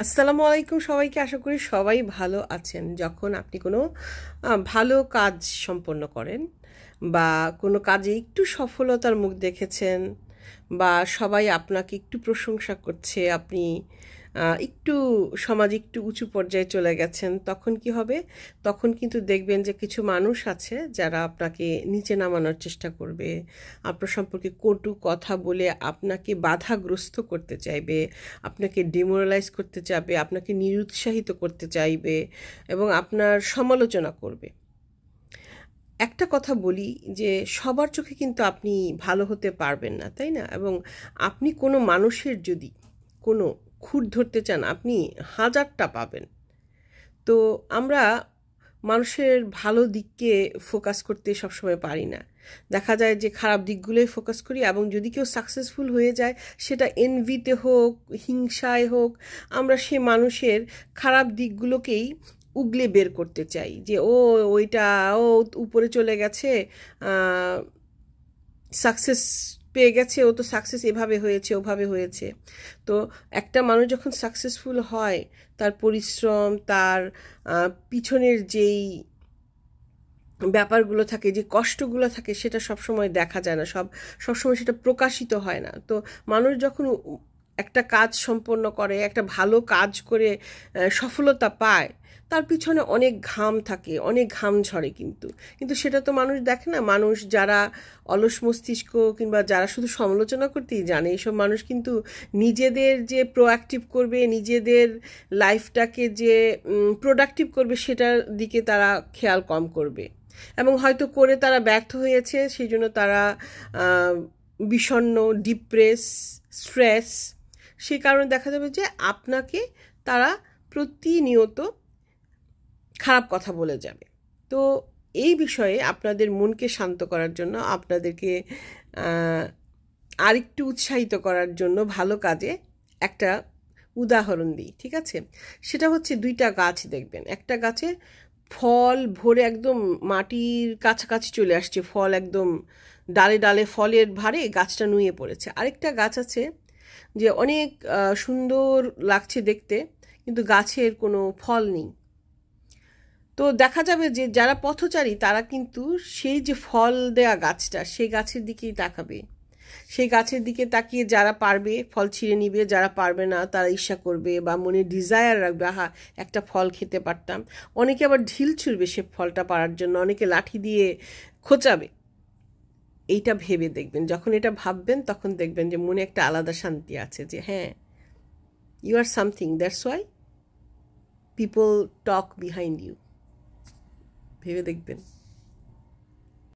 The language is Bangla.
আসসালামু আলাইকুম সবাইকে। আশা করি সবাই ভালো আছেন। যখন আপনি কোনো ভালো কাজ সম্পন্ন করেন বা কোনো কাজে একটু সফলতার মুখ দেখেছেন বা সবাই আপনাকে একটু প্রশংসা করছে, আপনি একটু সমাজে একটু উঁচু পর্যায়ে চলে গেছেন, তখন কি হবে? তখন কিন্তু দেখবেন যে কিছু মানুষ আছে যারা আপনাকে নিচে নামানোর চেষ্টা করবে, আপনার সম্পর্কে কটু কথা বলে আপনাকে বাধাগ্রস্ত করতে চাইবে, আপনাকে ডিমোরালাইজ করতে চাইবে, আপনাকে নিরুৎসাহিত করতে চাইবে এবং আপনার সমালোচনা করবে। একটা কথা বলি যে সবার চোখে কিন্তু আপনি ভালো হতে পারবেন না, তাই না? এবং আপনি কোনো মানুষের যদি কোনো খুঁত ধরতে চান, আপনি হাজারটা পাবেন। তো আমরা মানুষের ভালো দিককে ফোকাস করতে সবসময় পারি না। দেখা যায় যে খারাপ দিকগুলোই ফোকাস করি, এবং যদি কেউ সাকসেসফুল হয়ে যায়, সেটা এনভিতে হোক, হিংসায় হোক, আমরা সে মানুষের খারাপ দিকগুলোকেই উগলে বের করতে চাই যে ওইটা ও উপরে চলে গেছে, সাকসেস পেয়ে গেছে, ও তো সাকসেস এভাবে হয়েছে ওভাবে হয়েছে। তো একটা মানুষ যখন সাকসেসফুল হয়, তার পরিশ্রম, তার পিছনের যেই ব্যাপারগুলো থাকে, যে কষ্টগুলো থাকে, সেটা সবসময় দেখা যায় না, সবসময় সেটা প্রকাশিত হয় না। তো মানুষ যখন একটা কাজ সম্পন্ন করে, একটা ভালো কাজ করে সফলতা পায়, তার পিছনে অনেক ঘাম থাকে, অনেক ঘাম ঝরে, কিন্তু কিন্তু সেটা তো মানুষ দেখে না। মানুষ যারা অলস মস্তিষ্ক কিংবা যারা শুধু সমালোচনা করতেই জানে, এইসব মানুষ কিন্তু নিজেদের যে প্রোঅ্যাক্টিভ করবে, নিজেদের লাইফটাকে যে প্রোডাক্টিভ করবে, সেটার দিকে তারা খেয়াল কম করবে, এবং হয়তো করে তারা ব্যর্থ হয়েছে, সেই জন্য তারা বিষণ্ণ, ডিপ্রেস, স্ট্রেস। সেই কারণে দেখা যাবে যে আপনাকে তারা প্রতিনিয়ত খারাপ কথা বলে যাবে। তো এই বিষয়ে আপনাদের মনকে শান্ত করার জন্য, আপনাদেরকে আরেকটু উৎসাহিত করার জন্য ভালো কাজে একটা উদাহরণ দিই, ঠিক আছে? সেটা হচ্ছে দুইটা গাছ দেখবেন। একটা গাছে ফল ভরে একদম মাটির কাছাকাছি চলে আসছে, ফল একদম ডালে ডালে ফলের ভারে গাছটা নুয়ে পড়েছে। আরেকটা গাছ আছে যে অনেক সুন্দর লাগছে দেখতে, কিন্তু গাছের কোনো ফল নেই। তো দেখা যাবে যে যারা পথচারী, তারা কিন্তু সেই যে ফল দেয়া গাছটা, সেই গাছের দিকেই তাকাবে। সেই গাছের দিকে তাকিয়ে যারা পারবে ফল ছিঁড়ে নিবে, যারা পারবে না তারা ঈর্ষা করবে বা মনে ডিজায়ার রাখবে, আহা একটা ফল খেতে পারতাম। অনেকে আবার ঢিল ছুঁড়বে সে ফলটা পারার জন্য, অনেকে লাঠি দিয়ে খোঁচাবে। এইটা ভেবে দেখবেন, যখন এটা ভাববেন তখন দেখবেন যে মনে একটা আলাদা শান্তি আছে, যে হ্যাঁ, you are something, that's why people talk behind you. ভেবে দেখবেন।